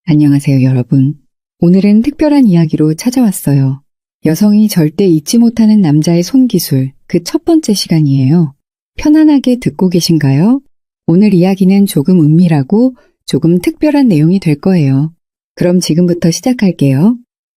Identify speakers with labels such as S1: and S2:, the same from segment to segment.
S1: 안녕하세요, 여러분. 오늘은 특별한 이야기로 찾아왔어요. 여성이 절대 잊지 못하는 남자의 손기술, 그 첫 번째 시간이에요. 편안하게 듣고 계신가요? 오늘 이야기는 조금 은밀하고 조금 특별한 내용이 될 거예요. 그럼 지금부터 시작할게요.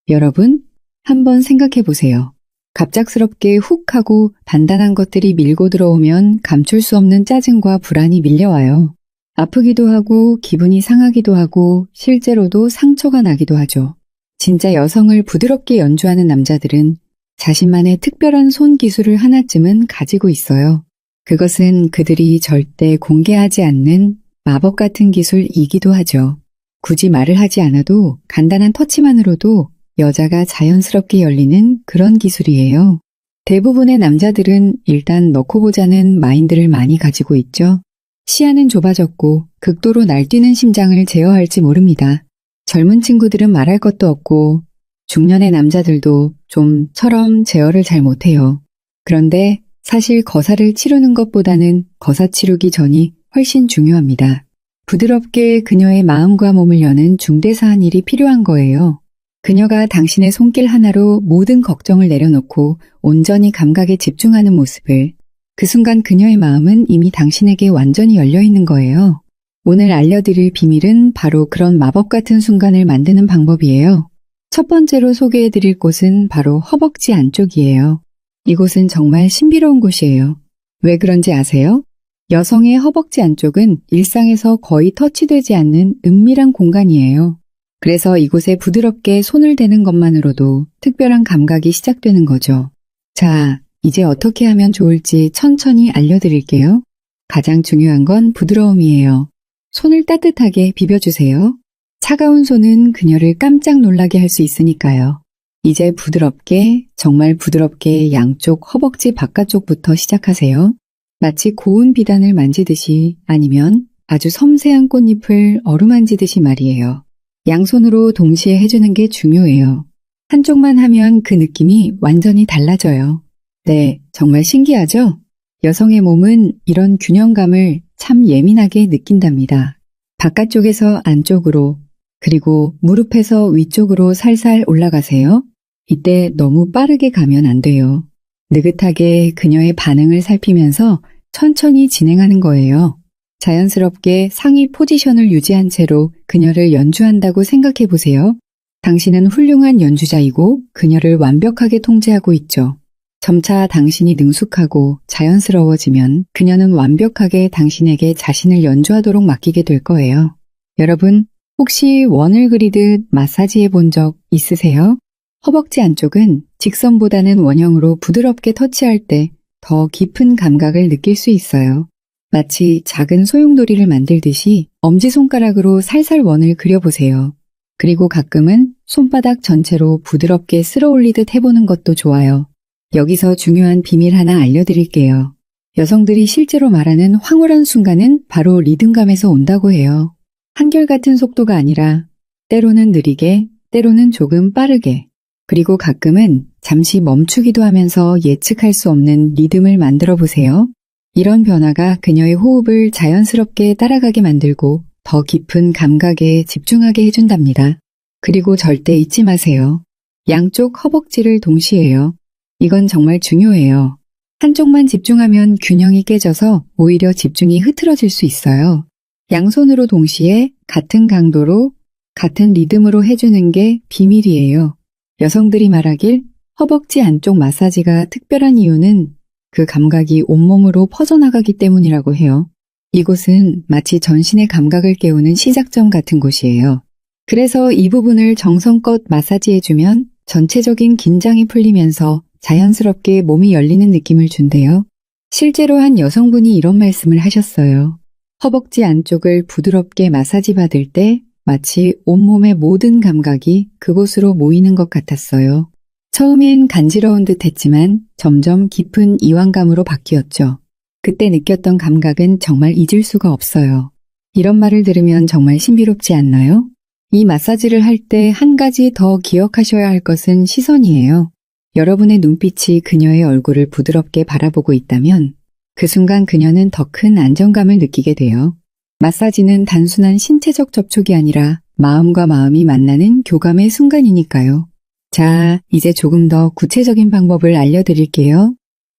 S1: 여러분, 한번 생각해 보세요. 갑작스럽게 훅 하고 단단한 것들이 밀고 들어오면 감출 수 없는 짜증과 불안이 밀려와요. 아프기도 하고 기분이 상하기도 하고 실제로도 상처가 나기도 하죠. 진짜 여성을 부드럽게 연주하는 남자들은 자신만의 특별한 손 기술을 하나쯤은 가지고 있어요. 그것은 그들이 절대 공개하지 않는 마법 같은 기술이기도 하죠. 굳이 말을 하지 않아도 간단한 터치만으로도 여자가 자연스럽게 열리는 그런 기술이에요. 대부분의 남자들은 일단 넣고 보자는 마인드를 많이 가지고 있죠. 시야는 좁아졌고 극도로 날뛰는 심장을 제어할지 모릅니다. 젊은 친구들은 말할 것도 없고 중년의 남자들도 좀처럼 제어를 잘 못해요. 그런데 사실 거사를 치르는 것보다는 거사 치르기 전이 훨씬 중요합니다. 부드럽게 그녀의 마음과 몸을 여는 중대사한 일이 필요한 거예요. 그녀가 당신의 손길 하나로 모든 걱정을 내려놓고 온전히 감각에 집중하는 모습을 그 순간 그녀의 마음은 이미 당신에게 완전히 열려 있는 거예요. 오늘 알려드릴 비밀은 바로 그런 마법 같은 순간을 만드는 방법이에요. 첫 번째로 소개해드릴 곳은 바로 허벅지 안쪽이에요. 이곳은 정말 신비로운 곳이에요. 왜 그런지 아세요? 여성의 허벅지 안쪽은 일상에서 거의 터치되지 않는 은밀한 공간이에요. 그래서 이곳에 부드럽게 손을 대는 것만으로도 특별한 감각이 시작되는 거죠. 자, 이제 어떻게 하면 좋을지 천천히 알려드릴게요. 가장 중요한 건 부드러움이에요. 손을 따뜻하게 비벼주세요. 차가운 손은 그녀를 깜짝 놀라게 할 수 있으니까요. 이제 부드럽게, 정말 부드럽게 양쪽 허벅지 바깥쪽부터 시작하세요. 마치 고운 비단을 만지듯이 아니면 아주 섬세한 꽃잎을 어루만지듯이 말이에요. 양손으로 동시에 해주는 게 중요해요. 한쪽만 하면 그 느낌이 완전히 달라져요. 네, 정말 신기하죠? 여성의 몸은 이런 균형감을 참 예민하게 느낀답니다. 바깥쪽에서 안쪽으로, 그리고 무릎에서 위쪽으로 살살 올라가세요. 이때 너무 빠르게 가면 안 돼요. 느긋하게 그녀의 반응을 살피면서 천천히 진행하는 거예요. 자연스럽게 상의 포지션을 유지한 채로 그녀를 연주한다고 생각해 보세요. 당신은 훌륭한 연주자이고 그녀를 완벽하게 통제하고 있죠. 점차 당신이 능숙하고 자연스러워지면 그녀는 완벽하게 당신에게 자신을 연주하도록 맡기게 될 거예요. 여러분, 혹시 원을 그리듯 마사지해 본 적 있으세요? 허벅지 안쪽은 직선보다는 원형으로 부드럽게 터치할 때 더 깊은 감각을 느낄 수 있어요. 마치 작은 소용돌이를 만들듯이 엄지손가락으로 살살 원을 그려보세요. 그리고 가끔은 손바닥 전체로 부드럽게 쓸어 올리듯 해보는 것도 좋아요. 여기서 중요한 비밀 하나 알려드릴게요. 여성들이 실제로 말하는 황홀한 순간은 바로 리듬감에서 온다고 해요. 한결같은 속도가 아니라 때로는 느리게, 때로는 조금 빠르게, 그리고 가끔은 잠시 멈추기도 하면서 예측할 수 없는 리듬을 만들어 보세요. 이런 변화가 그녀의 호흡을 자연스럽게 따라가게 만들고 더 깊은 감각에 집중하게 해준답니다. 그리고 절대 잊지 마세요. 양쪽 허벅지를 동시에요. 이건 정말 중요해요. 한쪽만 집중하면 균형이 깨져서 오히려 집중이 흐트러질 수 있어요. 양손으로 동시에 같은 강도로, 같은 리듬으로 해주는 게 비밀이에요. 여성들이 말하길 허벅지 안쪽 마사지가 특별한 이유는 그 감각이 온몸으로 퍼져나가기 때문이라고 해요. 이곳은 마치 전신의 감각을 깨우는 시작점 같은 곳이에요. 그래서 이 부분을 정성껏 마사지해주면 전체적인 긴장이 풀리면서 자연스럽게 몸이 열리는 느낌을 준대요. 실제로 한 여성분이 이런 말씀을 하셨어요. 허벅지 안쪽을 부드럽게 마사지 받을 때 마치 온몸의 모든 감각이 그곳으로 모이는 것 같았어요. 처음엔 간지러운 듯 했지만 점점 깊은 이완감으로 바뀌었죠. 그때 느꼈던 감각은 정말 잊을 수가 없어요. 이런 말을 들으면 정말 신비롭지 않나요? 이 마사지를 할 때 한 가지 더 기억하셔야 할 것은 시선이에요. 여러분의 눈빛이 그녀의 얼굴을 부드럽게 바라보고 있다면 그 순간 그녀는 더 큰 안정감을 느끼게 돼요. 마사지는 단순한 신체적 접촉이 아니라 마음과 마음이 만나는 교감의 순간이니까요. 자, 이제 조금 더 구체적인 방법을 알려드릴게요.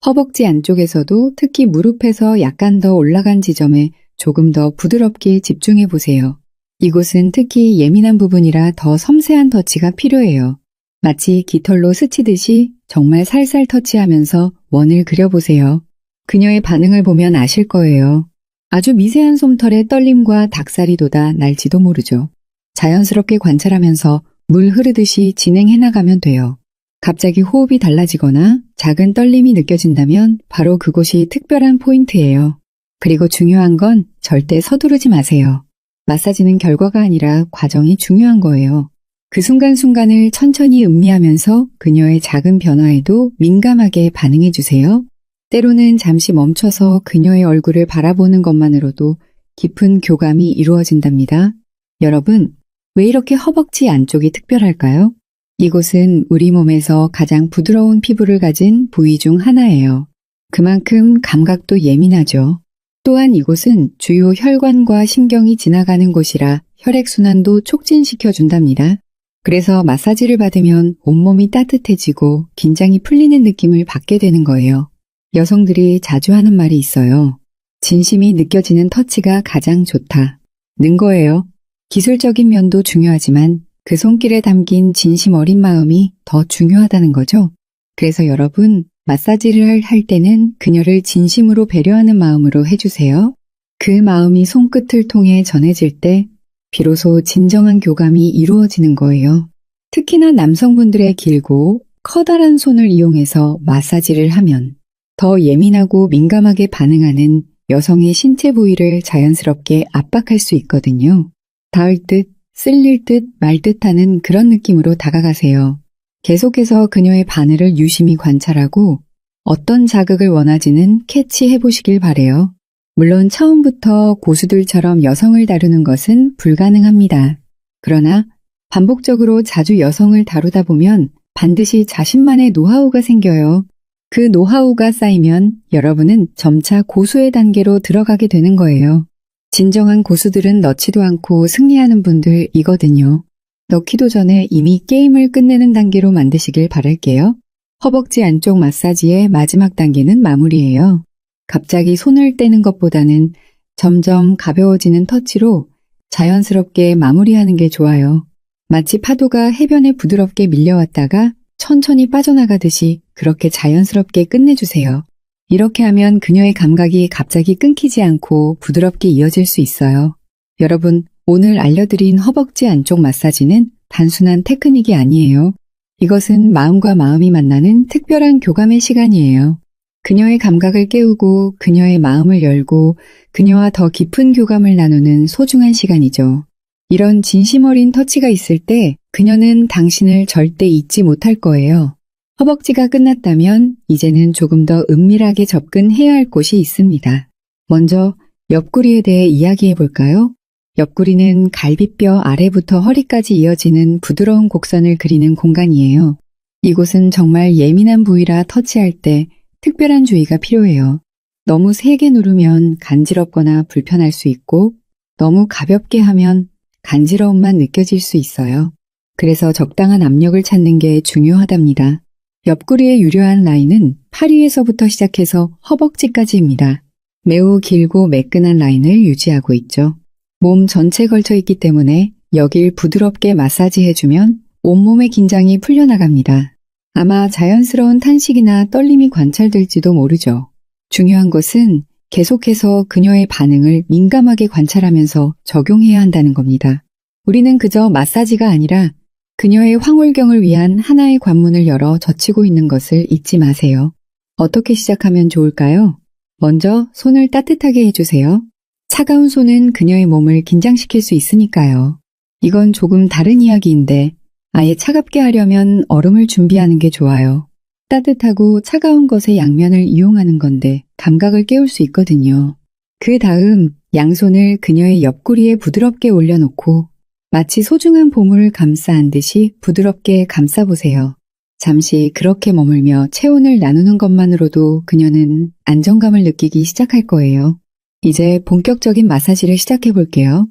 S1: 허벅지 안쪽에서도 특히 무릎에서 약간 더 올라간 지점에 조금 더 부드럽게 집중해 보세요. 이곳은 특히 예민한 부분이라 더 섬세한 터치가 필요해요. 마치 깃털로 스치듯이 정말 살살 터치하면서 원을 그려보세요. 그녀의 반응을 보면 아실 거예요. 아주 미세한 솜털의 떨림과 닭살이 돋아 날지도 모르죠. 자연스럽게 관찰하면서 물 흐르듯이 진행해 나가면 돼요. 갑자기 호흡이 달라지거나 작은 떨림이 느껴진다면 바로 그곳이 특별한 포인트예요. 그리고 중요한 건 절대 서두르지 마세요. 마사지는 결과가 아니라 과정이 중요한 거예요. 그 순간순간을 천천히 음미하면서 그녀의 작은 변화에도 민감하게 반응해 주세요. 때로는 잠시 멈춰서 그녀의 얼굴을 바라보는 것만으로도 깊은 교감이 이루어진답니다. 여러분, 왜 이렇게 허벅지 안쪽이 특별할까요? 이곳은 우리 몸에서 가장 부드러운 피부를 가진 부위 중 하나예요. 그만큼 감각도 예민하죠. 또한 이곳은 주요 혈관과 신경이 지나가는 곳이라 혈액순환도 촉진시켜 준답니다. 그래서 마사지를 받으면 온몸이 따뜻해지고 긴장이 풀리는 느낌을 받게 되는 거예요. 여성들이 자주 하는 말이 있어요. 진심이 느껴지는 터치가 가장 좋다. 는 거예요. 기술적인 면도 중요하지만 그 손길에 담긴 진심 어린 마음이 더 중요하다는 거죠. 그래서 여러분, 마사지를 할 때는 그녀를 진심으로 배려하는 마음으로 해주세요. 그 마음이 손끝을 통해 전해질 때 비로소 진정한 교감이 이루어지는 거예요. 특히나 남성분들의 길고 커다란 손을 이용해서 마사지를 하면 더 예민하고 민감하게 반응하는 여성의 신체 부위를 자연스럽게 압박할 수 있거든요. 닿을 듯, 쓸릴 듯, 말 듯하는 그런 느낌으로 다가가세요. 계속해서 그녀의 바늘을 유심히 관찰하고 어떤 자극을 원하지는 캐치해 보시길 바래요. 물론 처음부터 고수들처럼 여성을 다루는 것은 불가능합니다. 그러나 반복적으로 자주 여성을 다루다 보면 반드시 자신만의 노하우가 생겨요. 그 노하우가 쌓이면 여러분은 점차 고수의 단계로 들어가게 되는 거예요. 진정한 고수들은 넣지도 않고 승리하는 분들이거든요. 넣기도 전에 이미 게임을 끝내는 단계로 만드시길 바랄게요. 허벅지 안쪽 마사지의 마지막 단계는 마무리예요. 갑자기 손을 떼는 것보다는 점점 가벼워지는 터치로 자연스럽게 마무리하는 게 좋아요. 마치 파도가 해변에 부드럽게 밀려왔다가 천천히 빠져나가듯이 그렇게 자연스럽게 끝내주세요. 이렇게 하면 그녀의 감각이 갑자기 끊기지 않고 부드럽게 이어질 수 있어요. 여러분, 오늘 알려드린 허벅지 안쪽 마사지는 단순한 테크닉이 아니에요. 이것은 마음과 마음이 만나는 특별한 교감의 시간이에요. 그녀의 감각을 깨우고 그녀의 마음을 열고 그녀와 더 깊은 교감을 나누는 소중한 시간이죠. 이런 진심 어린 터치가 있을 때 그녀는 당신을 절대 잊지 못할 거예요. 허벅지가 끝났다면 이제는 조금 더 은밀하게 접근해야 할 곳이 있습니다. 먼저 옆구리에 대해 이야기해 볼까요? 옆구리는 갈비뼈 아래부터 허리까지 이어지는 부드러운 곡선을 그리는 공간이에요. 이곳은 정말 예민한 부위라 터치할 때 특별한 주의가 필요해요. 너무 세게 누르면 간지럽거나 불편할 수 있고 너무 가볍게 하면 간지러움만 느껴질 수 있어요. 그래서 적당한 압력을 찾는 게 중요하답니다. 옆구리의 유려한 라인은 팔 위에서부터 시작해서 허벅지까지입니다. 매우 길고 매끈한 라인을 유지하고 있죠. 몸 전체에 걸쳐 있기 때문에 여길 부드럽게 마사지해주면 온몸의 긴장이 풀려나갑니다. 아마 자연스러운 탄식이나 떨림이 관찰될지도 모르죠. 중요한 것은 계속해서 그녀의 반응을 민감하게 관찰하면서 적용해야 한다는 겁니다. 우리는 그저 마사지가 아니라 그녀의 황홀경을 위한 하나의 관문을 열어 젖히고 있는 것을 잊지 마세요. 어떻게 시작하면 좋을까요? 먼저 손을 따뜻하게 해주세요. 차가운 손은 그녀의 몸을 긴장시킬 수 있으니까요. 이건 조금 다른 이야기인데 아예 차갑게 하려면 얼음을 준비하는 게 좋아요. 따뜻하고 차가운 것의 양면을 이용하는 건데 감각을 깨울 수 있거든요. 그 다음 양손을 그녀의 옆구리에 부드럽게 올려놓고 마치 소중한 보물을 감싸 안듯이 부드럽게 감싸보세요. 잠시 그렇게 머물며 체온을 나누는 것만으로도 그녀는 안정감을 느끼기 시작할 거예요. 이제 본격적인 마사지를 시작해 볼게요.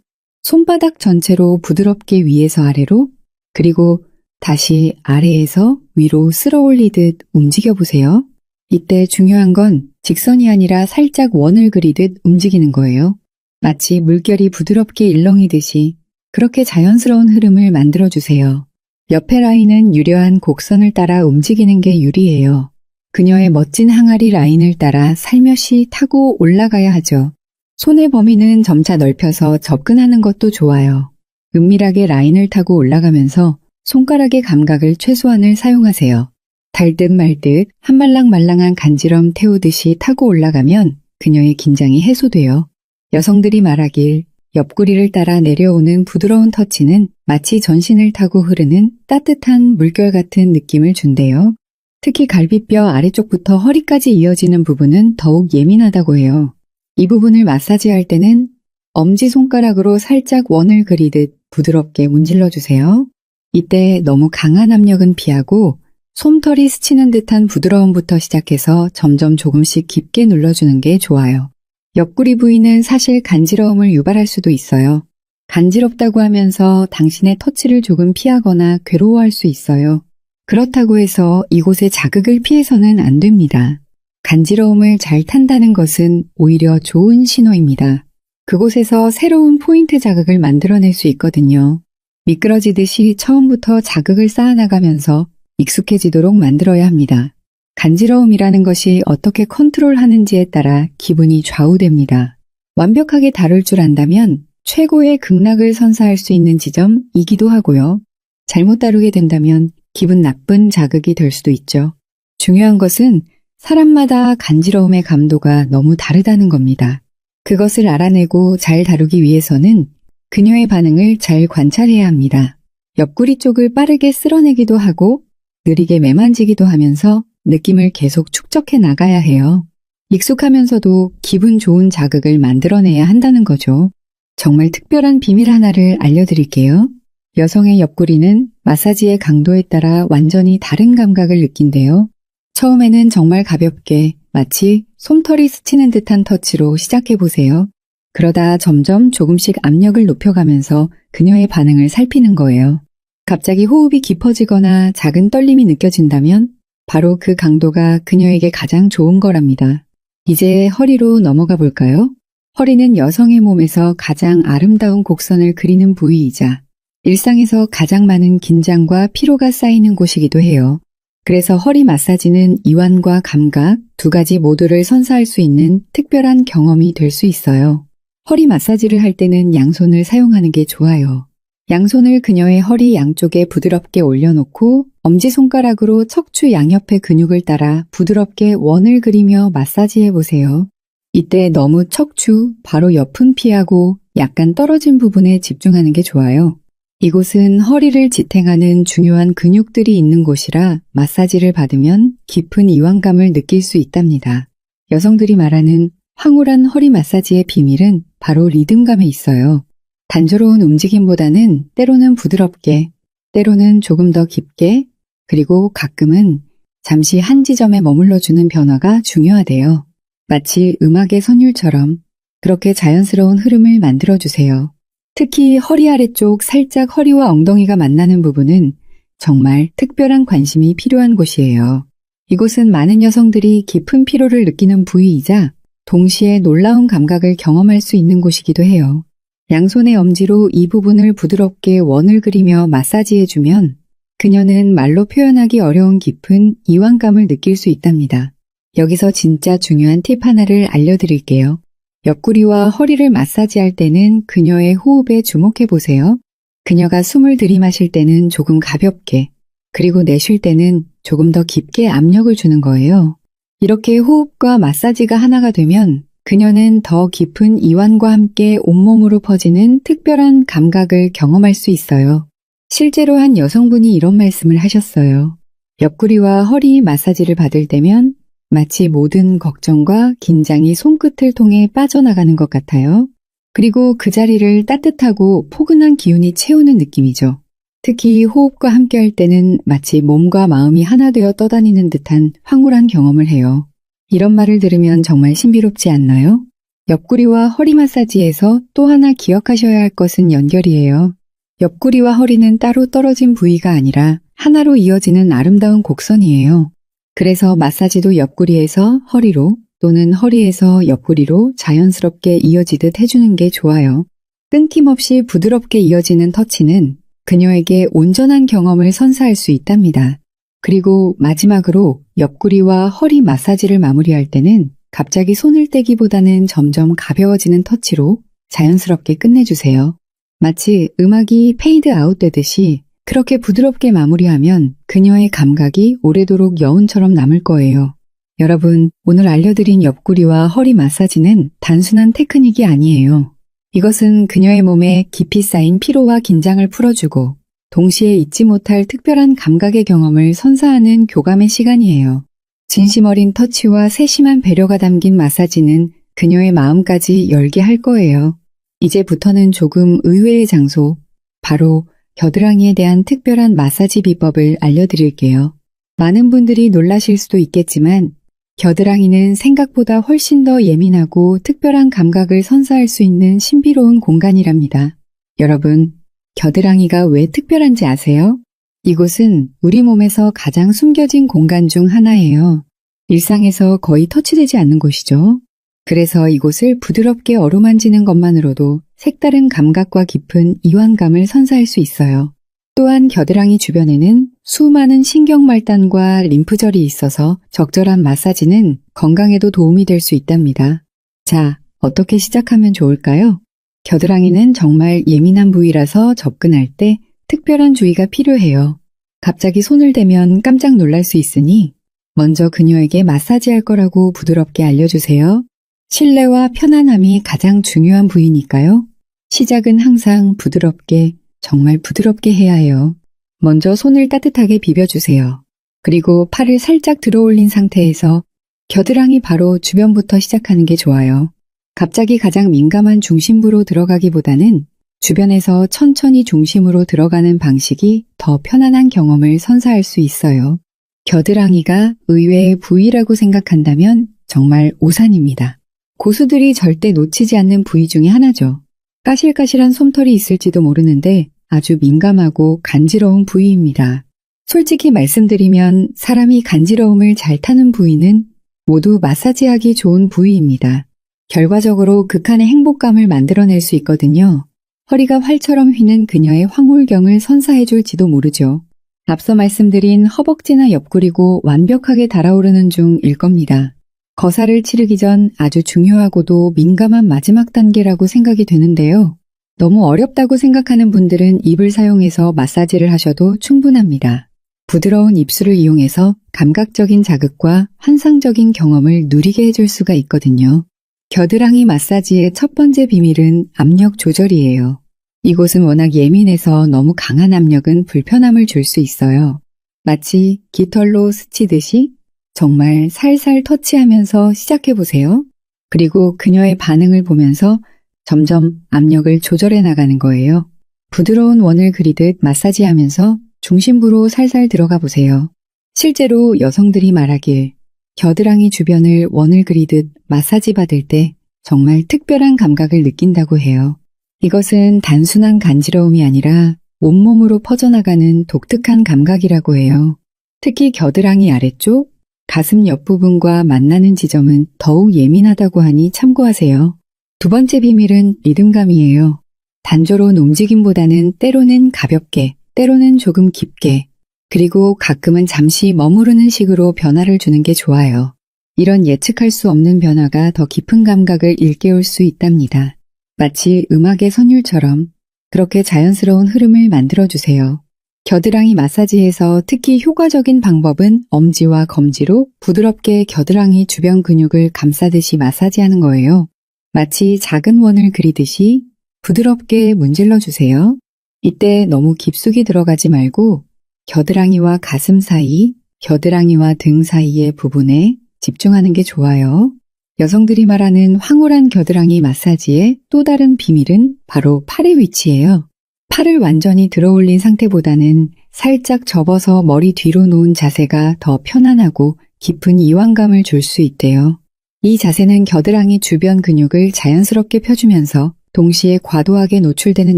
S1: 손바닥 전체로 부드럽게 위에서 아래로, 그리고 다시 아래에서 위로 쓸어 올리듯 움직여 보세요. 이때 중요한 건 직선이 아니라 살짝 원을 그리듯 움직이는 거예요. 마치 물결이 부드럽게 일렁이듯이 그렇게 자연스러운 흐름을 만들어주세요. 옆에 라인은 유려한 곡선을 따라 움직이는 게 유리해요. 그녀의 멋진 항아리 라인을 따라 살며시 타고 올라가야 하죠. 손의 범위는 점차 넓혀서 접근하는 것도 좋아요. 은밀하게 라인을 타고 올라가면서 손가락의 감각을 최소한을 사용하세요. 달듯 말듯 한 말랑말랑한 간지럼 태우듯이 타고 올라가면 그녀의 긴장이 해소돼요. 여성들이 말하길 옆구리를 따라 내려오는 부드러운 터치는 마치 전신을 타고 흐르는 따뜻한 물결 같은 느낌을 준대요. 특히 갈비뼈 아래쪽부터 허리까지 이어지는 부분은 더욱 예민하다고 해요. 이 부분을 마사지할 때는 엄지손가락으로 살짝 원을 그리듯 부드럽게 문질러 주세요. 이때 너무 강한 압력은 피하고 솜털이 스치는 듯한 부드러움부터 시작해서 점점 조금씩 깊게 눌러주는 게 좋아요. 옆구리 부위는 사실 간지러움을 유발할 수도 있어요. 간지럽다고 하면서 당신의 터치를 조금 피하거나 괴로워할 수 있어요. 그렇다고 해서 이곳에 자극을 피해서는 안 됩니다. 간지러움을 잘 탄다는 것은 오히려 좋은 신호입니다. 그곳에서 새로운 포인트 자극을 만들어낼 수 있거든요. 미끄러지듯이 처음부터 자극을 쌓아나가면서 익숙해지도록 만들어야 합니다. 간지러움이라는 것이 어떻게 컨트롤하는지에 따라 기분이 좌우됩니다. 완벽하게 다룰 줄 안다면 최고의 극락을 선사할 수 있는 지점이기도 하고요. 잘못 다루게 된다면 기분 나쁜 자극이 될 수도 있죠. 중요한 것은 사람마다 간지러움의 감도가 너무 다르다는 겁니다. 그것을 알아내고 잘 다루기 위해서는 그녀의 반응을 잘 관찰해야 합니다. 옆구리 쪽을 빠르게 쓸어내기도 하고 느리게 매만지기도 하면서 느낌을 계속 축적해 나가야 해요. 익숙하면서도 기분 좋은 자극을 만들어내야 한다는 거죠. 정말 특별한 비밀 하나를 알려드릴게요. 여성의 옆구리는 마사지의 강도에 따라 완전히 다른 감각을 느낀대요. 처음에는 정말 가볍게 마치 솜털이 스치는 듯한 터치로 시작해보세요. 그러다 점점 조금씩 압력을 높여가면서 그녀의 반응을 살피는 거예요. 갑자기 호흡이 깊어지거나 작은 떨림이 느껴진다면 바로 그 강도가 그녀에게 가장 좋은 거랍니다. 이제 허리로 넘어가 볼까요? 허리는 여성의 몸에서 가장 아름다운 곡선을 그리는 부위이자 일상에서 가장 많은 긴장과 피로가 쌓이는 곳이기도 해요. 그래서 허리 마사지는 이완과 감각 두 가지 모두를 선사할 수 있는 특별한 경험이 될 수 있어요. 허리 마사지를 할 때는 양손을 사용하는 게 좋아요. 양손을 그녀의 허리 양쪽에 부드럽게 올려놓고 엄지손가락으로 척추 양옆의 근육을 따라 부드럽게 원을 그리며 마사지해 보세요. 이때 너무 척추, 바로 옆은 피하고 약간 떨어진 부분에 집중하는 게 좋아요. 이곳은 허리를 지탱하는 중요한 근육들이 있는 곳이라 마사지를 받으면 깊은 이완감을 느낄 수 있답니다. 여성들이 말하는 황홀한 허리 마사지의 비밀은 바로 리듬감에 있어요. 단조로운 움직임보다는 때로는 부드럽게, 때로는 조금 더 깊게, 그리고 가끔은 잠시 한 지점에 머물러주는 변화가 중요하대요. 마치 음악의 선율처럼 그렇게 자연스러운 흐름을 만들어주세요. 특히 허리 아래쪽 살짝 허리와 엉덩이가 만나는 부분은 정말 특별한 관심이 필요한 곳이에요. 이곳은 많은 여성들이 깊은 피로를 느끼는 부위이자 동시에 놀라운 감각을 경험할 수 있는 곳이기도 해요. 양손의 엄지로 이 부분을 부드럽게 원을 그리며 마사지해주면 그녀는 말로 표현하기 어려운 깊은 이완감을 느낄 수 있답니다. 여기서 진짜 중요한 팁 하나를 알려드릴게요. 옆구리와 허리를 마사지할 때는 그녀의 호흡에 주목해 보세요. 그녀가 숨을 들이마실 때는 조금 가볍게, 그리고 내쉴 때는 조금 더 깊게 압력을 주는 거예요. 이렇게 호흡과 마사지가 하나가 되면 그녀는 더 깊은 이완과 함께 온몸으로 퍼지는 특별한 감각을 경험할 수 있어요. 실제로 한 여성분이 이런 말씀을 하셨어요. 옆구리와 허리 마사지를 받을 때면 마치 모든 걱정과 긴장이 손끝을 통해 빠져나가는 것 같아요. 그리고 그 자리를 따뜻하고 포근한 기운이 채우는 느낌이죠. 특히 호흡과 함께 할 때는 마치 몸과 마음이 하나 되어 떠다니는 듯한 황홀한 경험을 해요. 이런 말을 들으면 정말 신비롭지 않나요? 옆구리와 허리 마사지에서 또 하나 기억하셔야 할 것은 연결이에요. 옆구리와 허리는 따로 떨어진 부위가 아니라 하나로 이어지는 아름다운 곡선이에요. 그래서 마사지도 옆구리에서 허리로 또는 허리에서 옆구리로 자연스럽게 이어지듯 해주는 게 좋아요. 끊김없이 부드럽게 이어지는 터치는 그녀에게 온전한 경험을 선사할 수 있답니다. 그리고 마지막으로 옆구리와 허리 마사지를 마무리할 때는 갑자기 손을 떼기보다는 점점 가벼워지는 터치로 자연스럽게 끝내주세요. 마치 음악이 페이드 아웃 되듯이 그렇게 부드럽게 마무리하면 그녀의 감각이 오래도록 여운처럼 남을 거예요. 여러분, 오늘 알려드린 옆구리와 허리 마사지는 단순한 테크닉이 아니에요. 이것은 그녀의 몸에 깊이 쌓인 피로와 긴장을 풀어주고 동시에 잊지 못할 특별한 감각의 경험을 선사하는 교감의 시간이에요. 진심 어린 터치와 세심한 배려가 담긴 마사지는 그녀의 마음까지 열게 할 거예요. 이제부터는 조금 의외의 장소, 바로 겨드랑이에 대한 특별한 마사지 비법을 알려드릴게요. 많은 분들이 놀라실 수도 있겠지만 겨드랑이는 생각보다 훨씬 더 예민하고 특별한 감각을 선사할 수 있는 신비로운 공간이랍니다. 여러분, 겨드랑이가 왜 특별한지 아세요? 이곳은 우리 몸에서 가장 숨겨진 공간 중 하나예요. 일상에서 거의 터치되지 않는 곳이죠. 그래서 이곳을 부드럽게 어루만지는 것만으로도 색다른 감각과 깊은 이완감을 선사할 수 있어요. 또한 겨드랑이 주변에는 수많은 신경말단과 림프절이 있어서 적절한 마사지는 건강에도 도움이 될 수 있답니다. 자, 어떻게 시작하면 좋을까요? 겨드랑이는 정말 예민한 부위라서 접근할 때 특별한 주의가 필요해요. 갑자기 손을 대면 깜짝 놀랄 수 있으니 먼저 그녀에게 마사지할 거라고 부드럽게 알려주세요. 신뢰와 편안함이 가장 중요한 부위니까요. 시작은 항상 부드럽게, 정말 부드럽게 해야 해요. 먼저 손을 따뜻하게 비벼주세요. 그리고 팔을 살짝 들어 올린 상태에서 겨드랑이 바로 주변부터 시작하는 게 좋아요. 갑자기 가장 민감한 중심부로 들어가기보다는 주변에서 천천히 중심으로 들어가는 방식이 더 편안한 경험을 선사할 수 있어요. 겨드랑이가 의외의 부위라고 생각한다면 정말 오산입니다. 고수들이 절대 놓치지 않는 부위 중에 하나죠. 까실까실한 솜털이 있을지도 모르는데 아주 민감하고 간지러운 부위입니다. 솔직히 말씀드리면 사람이 간지러움을 잘 타는 부위는 모두 마사지하기 좋은 부위입니다. 결과적으로 극한의 행복감을 만들어낼 수 있거든요. 허리가 활처럼 휘는 그녀의 황홀경을 선사해줄지도 모르죠. 앞서 말씀드린 허벅지나 옆구리고 완벽하게 달아오르는 중일 겁니다. 거사를 치르기 전 아주 중요하고도 민감한 마지막 단계라고 생각이 되는데요. 너무 어렵다고 생각하는 분들은 입을 사용해서 마사지를 하셔도 충분합니다. 부드러운 입술을 이용해서 감각적인 자극과 환상적인 경험을 누리게 해줄 수가 있거든요. 겨드랑이 마사지의 첫 번째 비밀은 압력 조절이에요. 이곳은 워낙 예민해서 너무 강한 압력은 불편함을 줄 수 있어요. 마치 깃털로 스치듯이 정말 살살 터치하면서 시작해보세요. 그리고 그녀의 반응을 보면서 점점 압력을 조절해 나가는 거예요. 부드러운 원을 그리듯 마사지하면서 중심부로 살살 들어가 보세요. 실제로 여성들이 말하길 겨드랑이 주변을 원을 그리듯 마사지 받을 때 정말 특별한 감각을 느낀다고 해요. 이것은 단순한 간지러움이 아니라 온몸으로 퍼져나가는 독특한 감각이라고 해요. 특히 겨드랑이 아래쪽, 가슴 옆부분과 만나는 지점은 더욱 예민하다고 하니 참고하세요. 두 번째 비밀은 리듬감이에요. 단조로운 움직임보다는 때로는 가볍게, 때로는 조금 깊게, 그리고 가끔은 잠시 머무르는 식으로 변화를 주는 게 좋아요. 이런 예측할 수 없는 변화가 더 깊은 감각을 일깨울 수 있답니다. 마치 음악의 선율처럼 그렇게 자연스러운 흐름을 만들어주세요. 겨드랑이 마사지에서 특히 효과적인 방법은 엄지와 검지로 부드럽게 겨드랑이 주변 근육을 감싸듯이 마사지하는 거예요. 마치 작은 원을 그리듯이 부드럽게 문질러주세요. 이때 너무 깊숙이 들어가지 말고 겨드랑이와 가슴 사이, 겨드랑이와 등 사이의 부분에 집중하는 게 좋아요. 여성들이 말하는 황홀한 겨드랑이 마사지의 또 다른 비밀은 바로 팔의 위치예요. 팔을 완전히 들어 올린 상태보다는 살짝 접어서 머리 뒤로 놓은 자세가 더 편안하고 깊은 이완감을 줄 수 있대요. 이 자세는 겨드랑이 주변 근육을 자연스럽게 펴주면서 동시에 과도하게 노출되는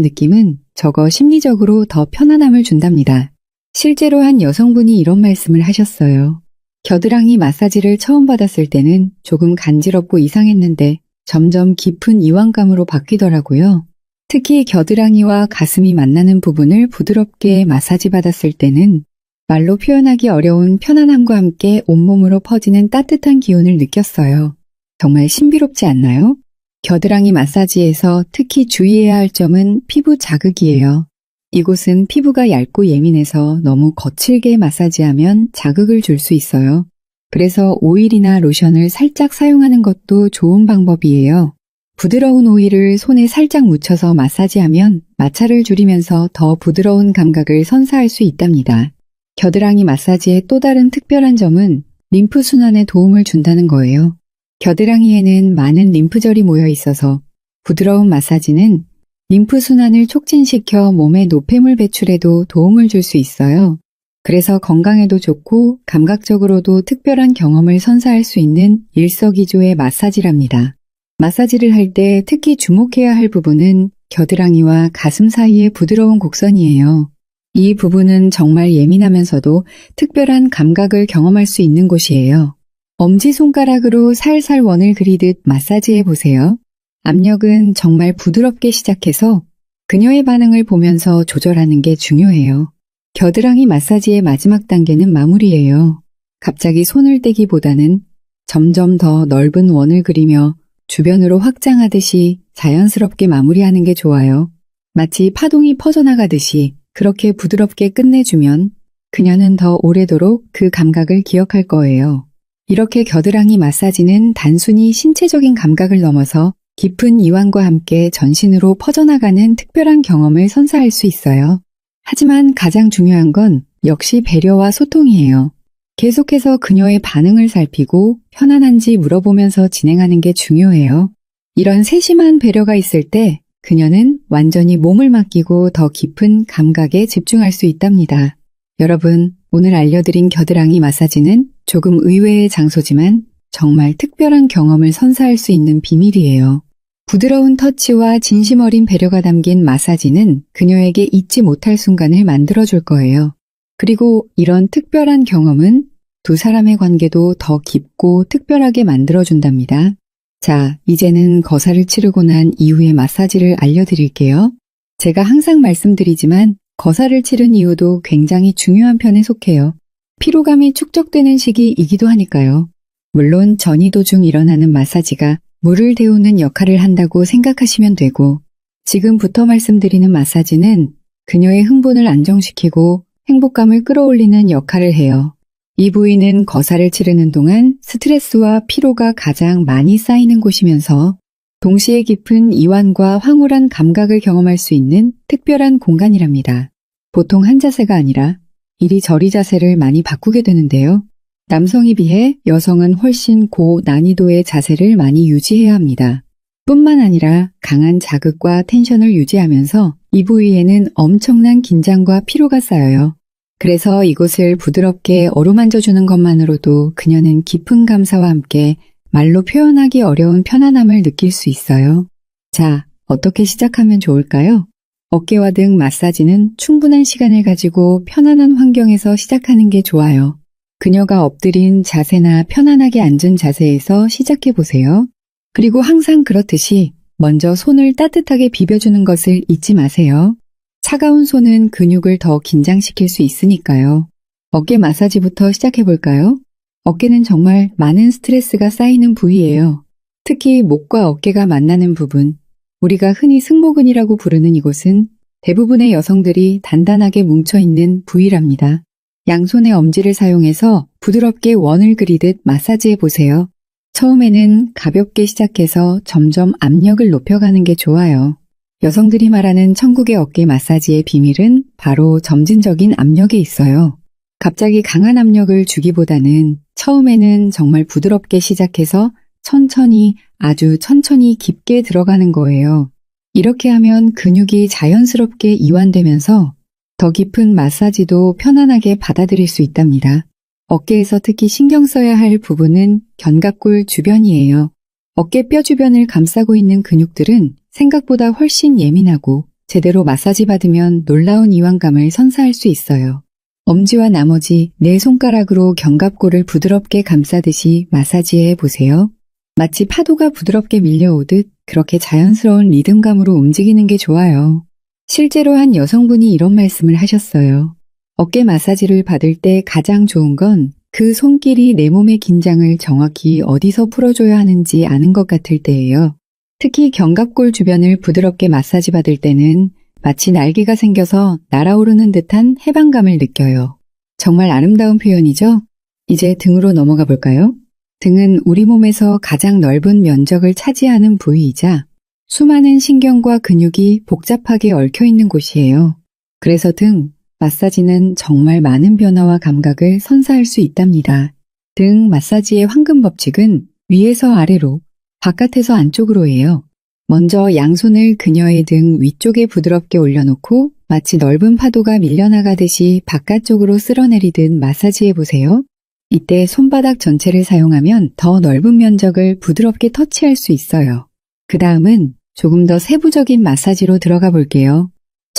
S1: 느낌은 적어 심리적으로 더 편안함을 준답니다. 실제로 한 여성분이 이런 말씀을 하셨어요. 겨드랑이 마사지를 처음 받았을 때는 조금 간지럽고 이상했는데 점점 깊은 이완감으로 바뀌더라고요. 특히 겨드랑이와 가슴이 만나는 부분을 부드럽게 마사지 받았을 때는 말로 표현하기 어려운 편안함과 함께 온몸으로 퍼지는 따뜻한 기운을 느꼈어요. 정말 신비롭지 않나요? 겨드랑이 마사지에서 특히 주의해야 할 점은 피부 자극이에요. 이곳은 피부가 얇고 예민해서 너무 거칠게 마사지하면 자극을 줄 수 있어요. 그래서 오일이나 로션을 살짝 사용하는 것도 좋은 방법이에요. 부드러운 오일을 손에 살짝 묻혀서 마사지하면 마찰을 줄이면서 더 부드러운 감각을 선사할 수 있답니다. 겨드랑이 마사지의 또 다른 특별한 점은 림프 순환에 도움을 준다는 거예요. 겨드랑이에는 많은 림프절이 모여 있어서 부드러운 마사지는 림프 순환을 촉진시켜 몸의 노폐물 배출에도 도움을 줄 수 있어요. 그래서 건강에도 좋고 감각적으로도 특별한 경험을 선사할 수 있는 일석이조의 마사지랍니다. 마사지를 할 때 특히 주목해야 할 부분은 겨드랑이와 가슴 사이의 부드러운 곡선이에요. 이 부분은 정말 예민하면서도 특별한 감각을 경험할 수 있는 곳이에요. 엄지손가락으로 살살 원을 그리듯 마사지해 보세요. 압력은 정말 부드럽게 시작해서 그녀의 반응을 보면서 조절하는 게 중요해요. 겨드랑이 마사지의 마지막 단계는 마무리예요. 갑자기 손을 떼기보다는 점점 더 넓은 원을 그리며 주변으로 확장하듯이 자연스럽게 마무리하는 게 좋아요. 마치 파동이 퍼져나가듯이 그렇게 부드럽게 끝내주면 그녀는 더 오래도록 그 감각을 기억할 거예요. 이렇게 겨드랑이 마사지는 단순히 신체적인 감각을 넘어서 깊은 이완과 함께 전신으로 퍼져나가는 특별한 경험을 선사할 수 있어요. 하지만 가장 중요한 건 역시 배려와 소통이에요. 계속해서 그녀의 반응을 살피고 편안한지 물어보면서 진행하는 게 중요해요. 이런 세심한 배려가 있을 때 그녀는 완전히 몸을 맡기고 더 깊은 감각에 집중할 수 있답니다. 여러분, 오늘 알려드린 겨드랑이 마사지는 조금 의외의 장소지만 정말 특별한 경험을 선사할 수 있는 비밀이에요. 부드러운 터치와 진심 어린 배려가 담긴 마사지는 그녀에게 잊지 못할 순간을 만들어줄 거예요. 그리고 이런 특별한 경험은 두 사람의 관계도 더 깊고 특별하게 만들어준답니다. 자, 이제는 거사를 치르고 난 이후의 마사지를 알려드릴게요. 제가 항상 말씀드리지만 거사를 치른 이후도 굉장히 중요한 편에 속해요. 피로감이 축적되는 시기이기도 하니까요. 물론 전이도 중 일어나는 마사지가 물을 데우는 역할을 한다고 생각하시면 되고, 지금부터 말씀드리는 마사지는 그녀의 흥분을 안정시키고 행복감을 끌어올리는 역할을 해요. 이 부위는 거사를 치르는 동안 스트레스와 피로가 가장 많이 쌓이는 곳이면서 동시에 깊은 이완과 황홀한 감각을 경험할 수 있는 특별한 공간이랍니다. 보통 한 자세가 아니라 이리저리 자세를 많이 바꾸게 되는데요. 남성에 비해 여성은 훨씬 고난이도의 자세를 많이 유지해야 합니다. 뿐만 아니라 강한 자극과 텐션을 유지하면서 이 부위에는 엄청난 긴장과 피로가 쌓여요. 그래서 이곳을 부드럽게 어루만져주는 것만으로도 그녀는 깊은 감사와 함께 말로 표현하기 어려운 편안함을 느낄 수 있어요. 자, 어떻게 시작하면 좋을까요? 어깨와 등 마사지는 충분한 시간을 가지고 편안한 환경에서 시작하는 게 좋아요. 그녀가 엎드린 자세나 편안하게 앉은 자세에서 시작해보세요. 그리고 항상 그렇듯이 먼저 손을 따뜻하게 비벼주는 것을 잊지 마세요. 차가운 손은 근육을 더 긴장시킬 수 있으니까요. 어깨 마사지부터 시작해볼까요? 어깨는 정말 많은 스트레스가 쌓이는 부위예요. 특히 목과 어깨가 만나는 부분, 우리가 흔히 승모근이라고 부르는 이곳은 대부분의 여성들이 단단하게 뭉쳐있는 부위랍니다. 양손의 엄지를 사용해서 부드럽게 원을 그리듯 마사지해 보세요. 처음에는 가볍게 시작해서 점점 압력을 높여가는 게 좋아요. 여성들이 말하는 천국의 어깨 마사지의 비밀은 바로 점진적인 압력에 있어요. 갑자기 강한 압력을 주기보다는 처음에는 정말 부드럽게 시작해서 천천히, 아주 천천히 깊게 들어가는 거예요. 이렇게 하면 근육이 자연스럽게 이완되면서 더 깊은 마사지도 편안하게 받아들일 수 있답니다. 어깨에서 특히 신경 써야 할 부분은 견갑골 주변이에요. 어깨뼈 주변을 감싸고 있는 근육들은 생각보다 훨씬 예민하고 제대로 마사지 받으면 놀라운 이완감을 선사할 수 있어요. 엄지와 나머지 네 손가락으로 견갑골을 부드럽게 감싸듯이 마사지해 보세요. 마치 파도가 부드럽게 밀려오듯 그렇게 자연스러운 리듬감으로 움직이는 게 좋아요. 실제로 한 여성분이 이런 말씀을 하셨어요. 어깨 마사지를 받을 때 가장 좋은 건 그 손길이 내 몸의 긴장을 정확히 어디서 풀어줘야 하는지 아는 것 같을 때예요. 특히 견갑골 주변을 부드럽게 마사지 받을 때는 마치 날개가 생겨서 날아오르는 듯한 해방감을 느껴요. 정말 아름다운 표현이죠? 이제 등으로 넘어가 볼까요? 등은 우리 몸에서 가장 넓은 면적을 차지하는 부위이자 수많은 신경과 근육이 복잡하게 얽혀 있는 곳이에요. 그래서 등 마사지는 정말 많은 변화와 감각을 선사할 수 있답니다. 등 마사지의 황금 법칙은 위에서 아래로, 바깥에서 안쪽으로예요. 먼저 양손을 그녀의 등 위쪽에 부드럽게 올려놓고 마치 넓은 파도가 밀려나가듯이 바깥쪽으로 쓸어내리듯 마사지해보세요. 이때 손바닥 전체를 사용하면 더 넓은 면적을 부드럽게 터치할 수 있어요. 그 다음은 조금 더 세부적인 마사지로 들어가 볼게요.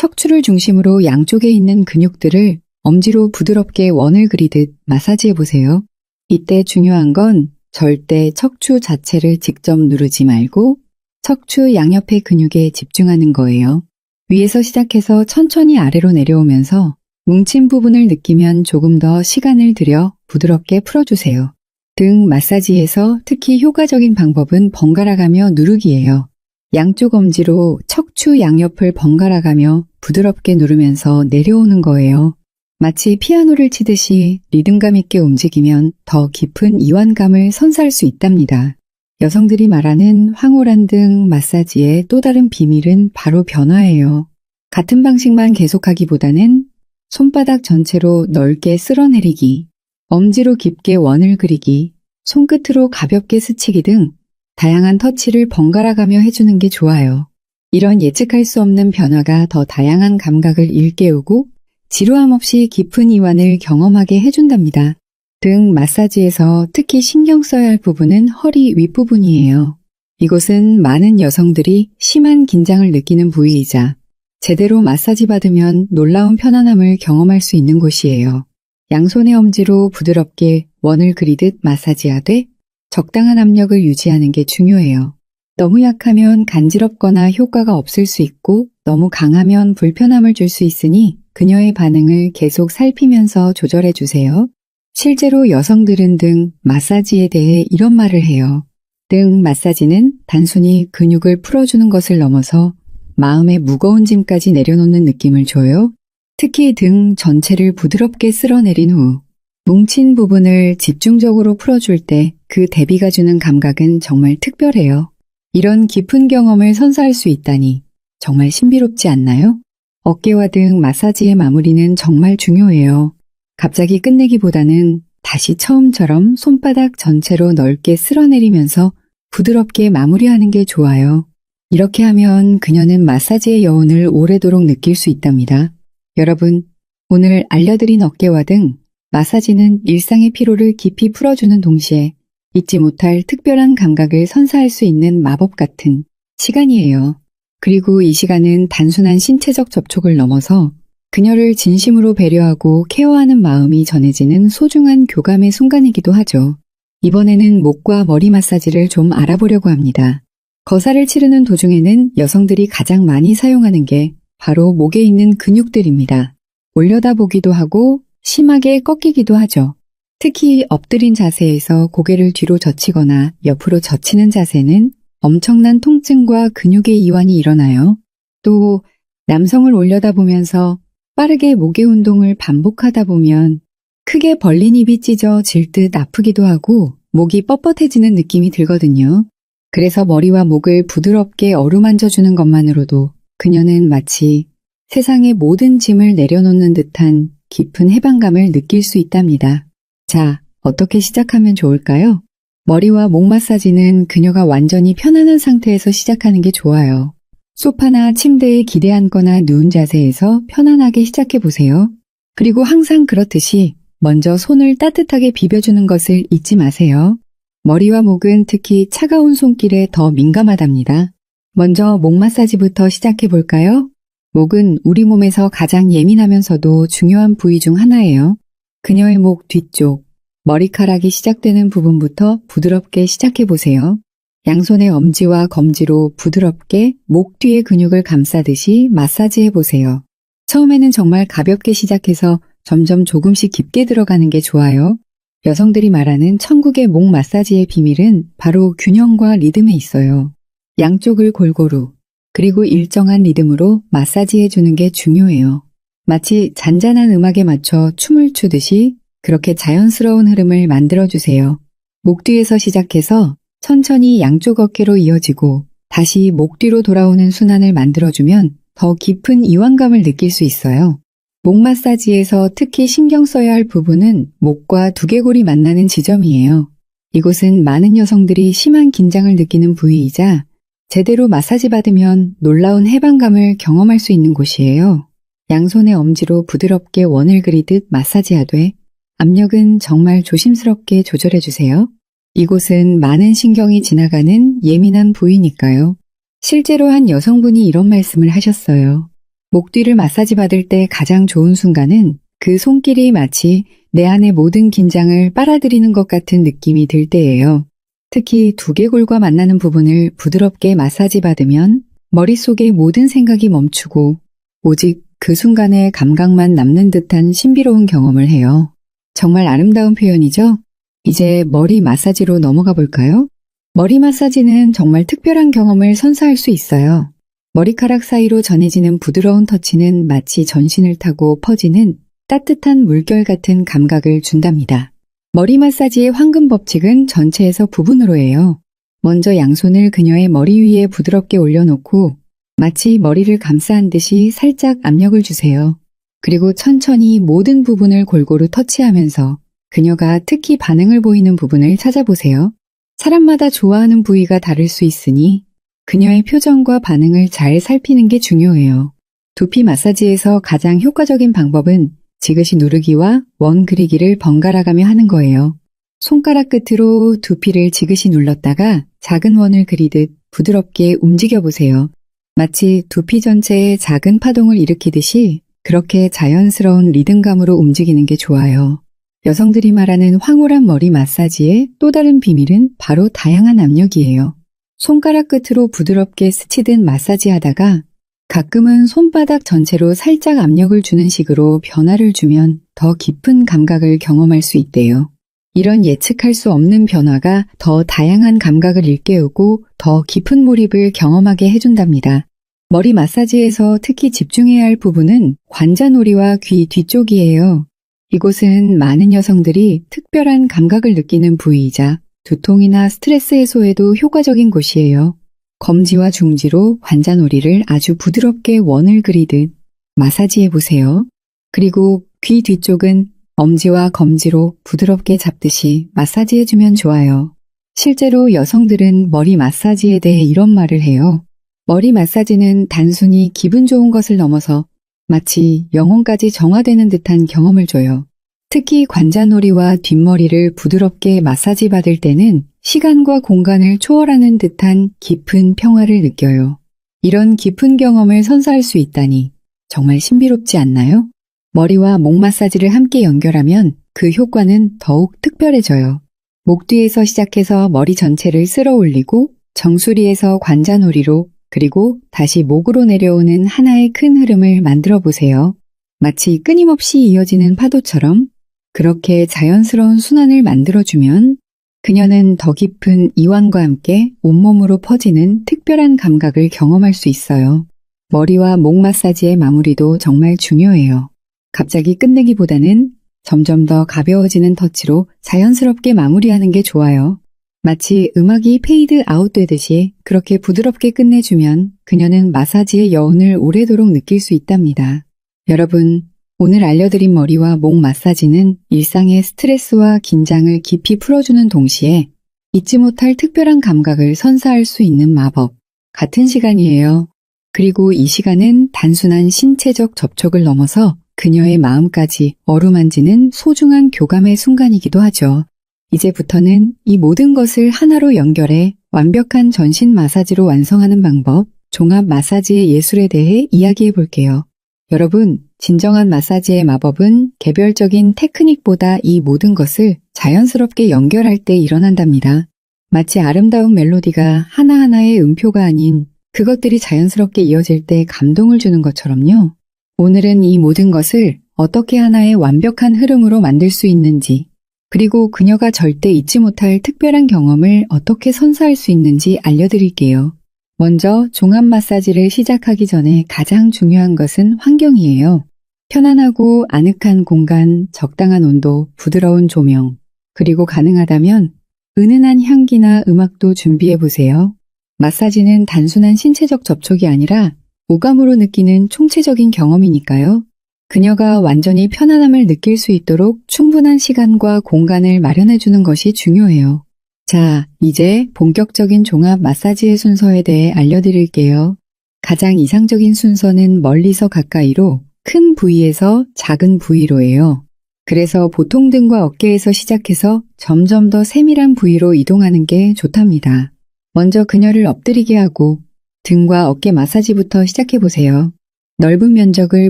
S1: 척추를 중심으로 양쪽에 있는 근육들을 엄지로 부드럽게 원을 그리듯 마사지해보세요. 이때 중요한 건 절대 척추 자체를 직접 누르지 말고 척추 양옆의 근육에 집중하는 거예요. 위에서 시작해서 천천히 아래로 내려오면서 뭉친 부분을 느끼면 조금 더 시간을 들여 부드럽게 풀어주세요. 등 마사지에서 특히 효과적인 방법은 번갈아가며 누르기예요. 양쪽 엄지로 척추 양옆을 번갈아가며 부드럽게 누르면서 내려오는 거예요. 마치 피아노를 치듯이 리듬감 있게 움직이면 더 깊은 이완감을 선사할 수 있답니다. 여성들이 말하는 황홀한 등 마사지의 또 다른 비밀은 바로 변화예요. 같은 방식만 계속하기보다는 손바닥 전체로 넓게 쓸어내리기, 엄지로 깊게 원을 그리기, 손끝으로 가볍게 스치기 등 다양한 터치를 번갈아가며 해주는 게 좋아요. 이런 예측할 수 없는 변화가 더 다양한 감각을 일깨우고 지루함 없이 깊은 이완을 경험하게 해준답니다. 등 마사지에서 특히 신경 써야 할 부분은 허리 윗부분이에요. 이곳은 많은 여성들이 심한 긴장을 느끼는 부위이자 제대로 마사지 받으면 놀라운 편안함을 경험할 수 있는 곳이에요. 양손의 엄지로 부드럽게 원을 그리듯 마사지하되 적당한 압력을 유지하는 게 중요해요. 너무 약하면 간지럽거나 효과가 없을 수 있고 너무 강하면 불편함을 줄 수 있으니 그녀의 반응을 계속 살피면서 조절해 주세요. 실제로 여성들은 등 마사지에 대해 이런 말을 해요. 등 마사지는 단순히 근육을 풀어주는 것을 넘어서 마음의 무거운 짐까지 내려놓는 느낌을 줘요. 특히 등 전체를 부드럽게 쓸어내린 후 뭉친 부분을 집중적으로 풀어줄 때 그 대비가 주는 감각은 정말 특별해요. 이런 깊은 경험을 선사할 수 있다니 정말 신비롭지 않나요? 어깨와 등 마사지의 마무리는 정말 중요해요. 갑자기 끝내기보다는 다시 처음처럼 손바닥 전체로 넓게 쓸어내리면서 부드럽게 마무리하는 게 좋아요. 이렇게 하면 그녀는 마사지의 여운을 오래도록 느낄 수 있답니다. 여러분, 오늘 알려드린 어깨와 등 마사지는 일상의 피로를 깊이 풀어주는 동시에 잊지 못할 특별한 감각을 선사할 수 있는 마법 같은 시간이에요. 그리고 이 시간은 단순한 신체적 접촉을 넘어서 그녀를 진심으로 배려하고 케어하는 마음이 전해지는 소중한 교감의 순간이기도 하죠. 이번에는 목과 머리 마사지를 좀 알아보려고 합니다. 거사를 치르는 도중에는 여성들이 가장 많이 사용하는 게 바로 목에 있는 근육들입니다. 올려다 보기도 하고 심하게 꺾이기도 하죠. 특히 엎드린 자세에서 고개를 뒤로 젖히거나 옆으로 젖히는 자세는 엄청난 통증과 근육의 이완이 일어나요. 또 남성을 올려다보면서 빠르게 목의 운동을 반복하다 보면 크게 벌린 입이 찢어질 듯 아프기도 하고 목이 뻣뻣해지는 느낌이 들거든요. 그래서 머리와 목을 부드럽게 어루만져주는 것만으로도 그녀는 마치 세상의 모든 짐을 내려놓는 듯한 깊은 해방감을 느낄 수 있답니다. 자, 어떻게 시작하면 좋을까요? 머리와 목 마사지는 그녀가 완전히 편안한 상태에서 시작하는 게 좋아요. 소파나 침대에 기대 앉거나 누운 자세에서 편안하게 시작해보세요. 그리고 항상 그렇듯이 먼저 손을 따뜻하게 비벼주는 것을 잊지 마세요. 머리와 목은 특히 차가운 손길에 더 민감하답니다. 먼저 목 마사지부터 시작해 볼까요? 목은 우리 몸에서 가장 예민하면서도 중요한 부위 중 하나예요. 그녀의 목 뒤쪽, 머리카락이 시작되는 부분부터 부드럽게 시작해 보세요. 양손의 엄지와 검지로 부드럽게 목 뒤의 근육을 감싸듯이 마사지해 보세요. 처음에는 정말 가볍게 시작해서 점점 조금씩 깊게 들어가는 게 좋아요. 여성들이 말하는 천국의 목 마사지의 비밀은 바로 균형과 리듬에 있어요. 양쪽을 골고루, 그리고 일정한 리듬으로 마사지해 주는 게 중요해요. 마치 잔잔한 음악에 맞춰 춤을 추듯이 그렇게 자연스러운 흐름을 만들어주세요. 목 뒤에서 시작해서 천천히 양쪽 어깨로 이어지고 다시 목 뒤로 돌아오는 순환을 만들어주면 더 깊은 이완감을 느낄 수 있어요. 목 마사지에서 특히 신경 써야 할 부분은 목과 두개골이 만나는 지점이에요. 이곳은 많은 여성들이 심한 긴장을 느끼는 부위이자 제대로 마사지 받으면 놀라운 해방감을 경험할 수 있는 곳이에요. 양손의 엄지로 부드럽게 원을 그리듯 마사지하되 압력은 정말 조심스럽게 조절해주세요. 이곳은 많은 신경이 지나가는 예민한 부위니까요. 실제로 한 여성분이 이런 말씀을 하셨어요. 목 뒤를 마사지 받을 때 가장 좋은 순간은 그 손길이 마치 내 안의 모든 긴장을 빨아들이는 것 같은 느낌이 들 때예요. 특히 두개골과 만나는 부분을 부드럽게 마사지 받으면 머릿속의 모든 생각이 멈추고 오직 그 순간의 감각만 남는 듯한 신비로운 경험을 해요. 정말 아름다운 표현이죠? 이제 머리 마사지로 넘어가 볼까요? 머리 마사지는 정말 특별한 경험을 선사할 수 있어요. 머리카락 사이로 전해지는 부드러운 터치는 마치 전신을 타고 퍼지는 따뜻한 물결 같은 감각을 준답니다. 머리 마사지의 황금 법칙은 전체에서 부분으로 해요. 먼저 양손을 그녀의 머리 위에 부드럽게 올려놓고 마치 머리를 감싸한 듯이 살짝 압력을 주세요. 그리고 천천히 모든 부분을 골고루 터치하면서 그녀가 특히 반응을 보이는 부분을 찾아보세요. 사람마다 좋아하는 부위가 다를 수 있으니 그녀의 표정과 반응을 잘 살피는 게 중요해요. 두피 마사지에서 가장 효과적인 방법은 지그시 누르기와 원 그리기를 번갈아가며 하는 거예요. 손가락 끝으로 두피를 지그시 눌렀다가 작은 원을 그리듯 부드럽게 움직여 보세요. 마치 두피 전체에 작은 파동을 일으키듯이 그렇게 자연스러운 리듬감으로 움직이는 게 좋아요. 여성들이 말하는 황홀한 머리 마사지의 또 다른 비밀은 바로 다양한 압력이에요. 손가락 끝으로 부드럽게 스치듯 마사지하다가 가끔은 손바닥 전체로 살짝 압력을 주는 식으로 변화를 주면 더 깊은 감각을 경험할 수 있대요. 이런 예측할 수 없는 변화가 더 다양한 감각을 일깨우고 더 깊은 몰입을 경험하게 해준답니다. 머리 마사지에서 특히 집중해야 할 부분은 관자놀이와 귀 뒤쪽이에요. 이곳은 많은 여성들이 특별한 감각을 느끼는 부위이자 두통이나 스트레스 해소에도 효과적인 곳이에요. 검지와 중지로 관자놀이를 아주 부드럽게 원을 그리듯 마사지해 보세요. 그리고 귀 뒤쪽은 엄지와 검지로 부드럽게 잡듯이 마사지해주면 좋아요. 실제로 여성들은 머리 마사지에 대해 이런 말을 해요. 머리 마사지는 단순히 기분 좋은 것을 넘어서 마치 영혼까지 정화되는 듯한 경험을 줘요. 특히 관자놀이와 뒷머리를 부드럽게 마사지 받을 때는 시간과 공간을 초월하는 듯한 깊은 평화를 느껴요. 이런 깊은 경험을 선사할 수 있다니 정말 신비롭지 않나요? 머리와 목 마사지를 함께 연결하면 그 효과는 더욱 특별해져요. 목 뒤에서 시작해서 머리 전체를 쓸어 올리고 정수리에서 관자놀이로 그리고 다시 목으로 내려오는 하나의 큰 흐름을 만들어 보세요. 마치 끊임없이 이어지는 파도처럼 그렇게 자연스러운 순환을 만들어주면 그녀는 더 깊은 이완과 함께 온몸으로 퍼지는 특별한 감각을 경험할 수 있어요. 머리와 목 마사지의 마무리도 정말 중요해요. 갑자기 끝내기보다는 점점 더 가벼워지는 터치로 자연스럽게 마무리하는 게 좋아요. 마치 음악이 페이드 아웃 되듯이 그렇게 부드럽게 끝내주면 그녀는 마사지의 여운을 오래도록 느낄 수 있답니다. 여러분, 오늘 알려드린 머리와 목 마사지는 일상의 스트레스와 긴장을 깊이 풀어주는 동시에 잊지 못할 특별한 감각을 선사할 수 있는 마법, 같은 시간이에요. 그리고 이 시간은 단순한 신체적 접촉을 넘어서 그녀의 마음까지 어루만지는 소중한 교감의 순간이기도 하죠. 이제부터는 이 모든 것을 하나로 연결해 완벽한 전신 마사지로 완성하는 방법, 종합 마사지의 예술에 대해 이야기해 볼게요. 여러분, 진정한 마사지의 마법은 개별적인 테크닉보다 이 모든 것을 자연스럽게 연결할 때 일어난답니다. 마치 아름다운 멜로디가 하나하나의 음표가 아닌 그것들이 자연스럽게 이어질 때 감동을 주는 것처럼요. 오늘은 이 모든 것을 어떻게 하나의 완벽한 흐름으로 만들 수 있는지, 그리고 그녀가 절대 잊지 못할 특별한 경험을 어떻게 선사할 수 있는지 알려드릴게요. 먼저 종합 마사지를 시작하기 전에 가장 중요한 것은 환경이에요. 편안하고 아늑한 공간, 적당한 온도, 부드러운 조명, 그리고 가능하다면 은은한 향기나 음악도 준비해 보세요. 마사지는 단순한 신체적 접촉이 아니라 오감으로 느끼는 총체적인 경험이니까요. 그녀가 완전히 편안함을 느낄 수 있도록 충분한 시간과 공간을 마련해 주는 것이 중요해요. 자, 이제 본격적인 종합 마사지의 순서에 대해 알려드릴게요. 가장 이상적인 순서는 멀리서 가까이로, 큰 부위에서 작은 부위로예요. 그래서 보통 등과 어깨에서 시작해서 점점 더 세밀한 부위로 이동하는 게 좋답니다. 먼저 그녀를 엎드리게 하고 등과 어깨 마사지부터 시작해보세요. 넓은 면적을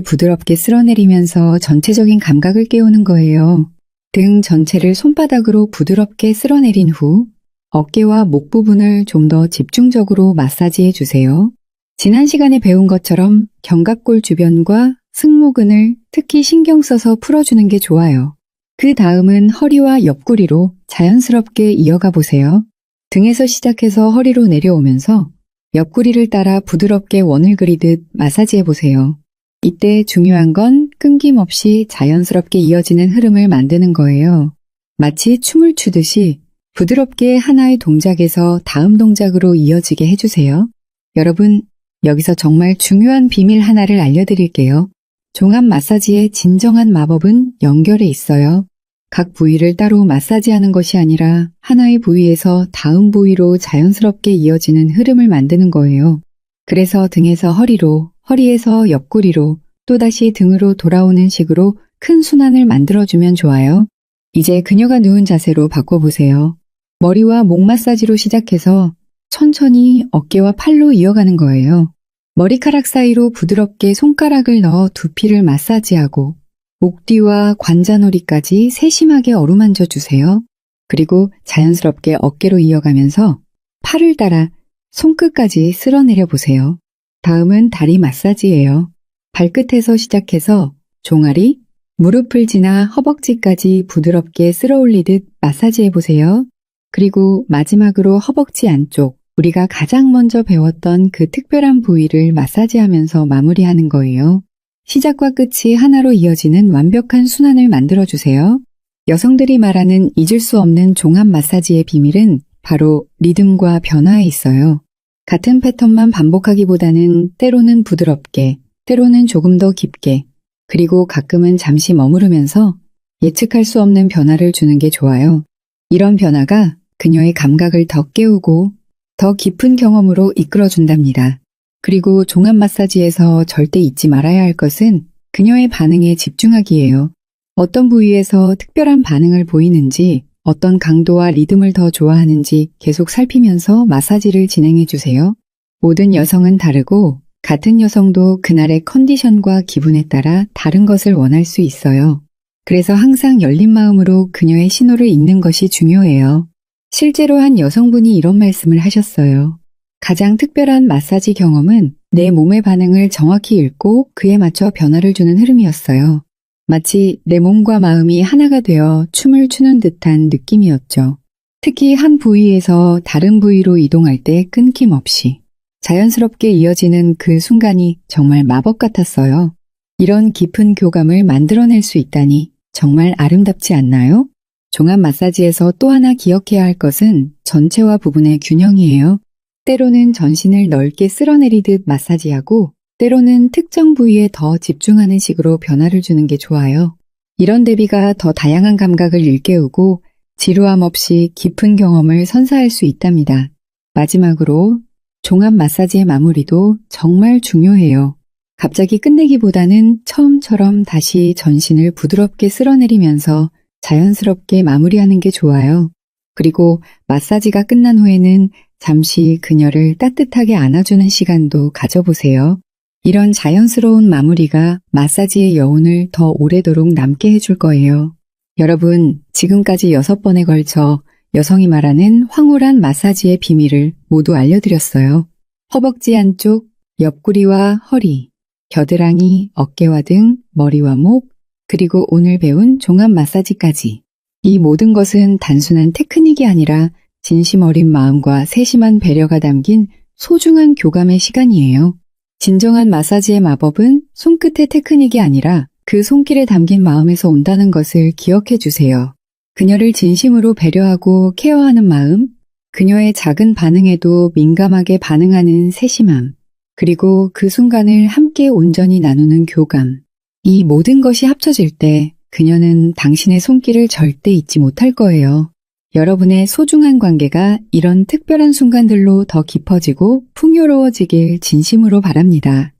S1: 부드럽게 쓸어내리면서 전체적인 감각을 깨우는 거예요. 등 전체를 손바닥으로 부드럽게 쓸어내린 후 어깨와 목 부분을 좀 더 집중적으로 마사지해 주세요. 지난 시간에 배운 것처럼 견갑골 주변과 승모근을 특히 신경 써서 풀어주는 게 좋아요. 그 다음은 허리와 옆구리로 자연스럽게 이어가 보세요. 등에서 시작해서 허리로 내려오면서 옆구리를 따라 부드럽게 원을 그리듯 마사지해 보세요. 이때 중요한 건 끊김없이 자연스럽게 이어지는 흐름을 만드는 거예요. 마치 춤을 추듯이 부드럽게 하나의 동작에서 다음 동작으로 이어지게 해주세요. 여러분, 여기서 정말 중요한 비밀 하나를 알려드릴게요. 종합 마사지의 진정한 마법은 연결에 있어요. 각 부위를 따로 마사지하는 것이 아니라 하나의 부위에서 다음 부위로 자연스럽게 이어지는 흐름을 만드는 거예요. 그래서 등에서 허리로, 허리에서 옆구리로, 또다시 등으로 돌아오는 식으로 큰 순환을 만들어주면 좋아요. 이제 그녀가 누운 자세로 바꿔보세요. 머리와 목 마사지로 시작해서 천천히 어깨와 팔로 이어가는 거예요. 머리카락 사이로 부드럽게 손가락을 넣어 두피를 마사지하고 목 뒤와 관자놀이까지 세심하게 어루만져 주세요. 그리고 자연스럽게 어깨로 이어가면서 팔을 따라 손끝까지 쓸어내려 보세요. 다음은 다리 마사지예요. 발끝에서 시작해서 종아리, 무릎을 지나 허벅지까지 부드럽게 쓸어올리듯 마사지해 보세요. 그리고 마지막으로 허벅지 안쪽, 우리가 가장 먼저 배웠던 그 특별한 부위를 마사지하면서 마무리하는 거예요. 시작과 끝이 하나로 이어지는 완벽한 순환을 만들어주세요. 여성들이 말하는 잊을 수 없는 종합 마사지의 비밀은 바로 리듬과 변화에 있어요. 같은 패턴만 반복하기보다는 때로는 부드럽게, 때로는 조금 더 깊게, 그리고 가끔은 잠시 머무르면서 예측할 수 없는 변화를 주는 게 좋아요. 이런 변화가 그녀의 감각을 더 깨우고 더 깊은 경험으로 이끌어준답니다. 그리고 종합 마사지에서 절대 잊지 말아야 할 것은 그녀의 반응에 집중하기예요. 어떤 부위에서 특별한 반응을 보이는지, 어떤 강도와 리듬을 더 좋아하는지 계속 살피면서 마사지를 진행해 주세요. 모든 여성은 다르고 같은 여성도 그날의 컨디션과 기분에 따라 다른 것을 원할 수 있어요. 그래서 항상 열린 마음으로 그녀의 신호를 읽는 것이 중요해요. 실제로 한 여성분이 이런 말씀을 하셨어요. 가장 특별한 마사지 경험은 내 몸의 반응을 정확히 읽고 그에 맞춰 변화를 주는 흐름이었어요. 마치 내 몸과 마음이 하나가 되어 춤을 추는 듯한 느낌이었죠. 특히 한 부위에서 다른 부위로 이동할 때 끊김없이 자연스럽게 이어지는 그 순간이 정말 마법 같았어요. 이런 깊은 교감을 만들어낼 수 있다니 정말 아름답지 않나요? 종합 마사지에서 또 하나 기억해야 할 것은 전체와 부분의 균형이에요. 때로는 전신을 넓게 쓸어내리듯 마사지하고 때로는 특정 부위에 더 집중하는 식으로 변화를 주는 게 좋아요. 이런 대비가 더 다양한 감각을 일깨우고 지루함 없이 깊은 경험을 선사할 수 있답니다. 마지막으로 종합 마사지의 마무리도 정말 중요해요. 갑자기 끝내기보다는 처음처럼 다시 전신을 부드럽게 쓸어내리면서 자연스럽게 마무리하는 게 좋아요. 그리고 마사지가 끝난 후에는 잠시 그녀를 따뜻하게 안아주는 시간도 가져보세요. 이런 자연스러운 마무리가 마사지의 여운을 더 오래도록 남게 해줄 거예요. 여러분, 지금까지 6번에 걸쳐 여성이 말하는 황홀한 마사지의 비밀을 모두 알려드렸어요. 허벅지 안쪽, 옆구리와 허리, 겨드랑이, 어깨와 등, 머리와 목, 그리고 오늘 배운 종합 마사지까지. 이 모든 것은 단순한 테크닉이 아니라 진심 어린 마음과 세심한 배려가 담긴 소중한 교감의 시간이에요. 진정한 마사지의 마법은 손끝의 테크닉이 아니라 그 손길에 담긴 마음에서 온다는 것을 기억해 주세요. 그녀를 진심으로 배려하고 케어하는 마음, 그녀의 작은 반응에도 민감하게 반응하는 세심함, 그리고 그 순간을 함께 온전히 나누는 교감. 이 모든 것이 합쳐질 때 그녀는 당신의 손길을 절대 잊지 못할 거예요. 여러분의 소중한 관계가 이런 특별한 순간들로 더 깊어지고 풍요로워지길 진심으로 바랍니다.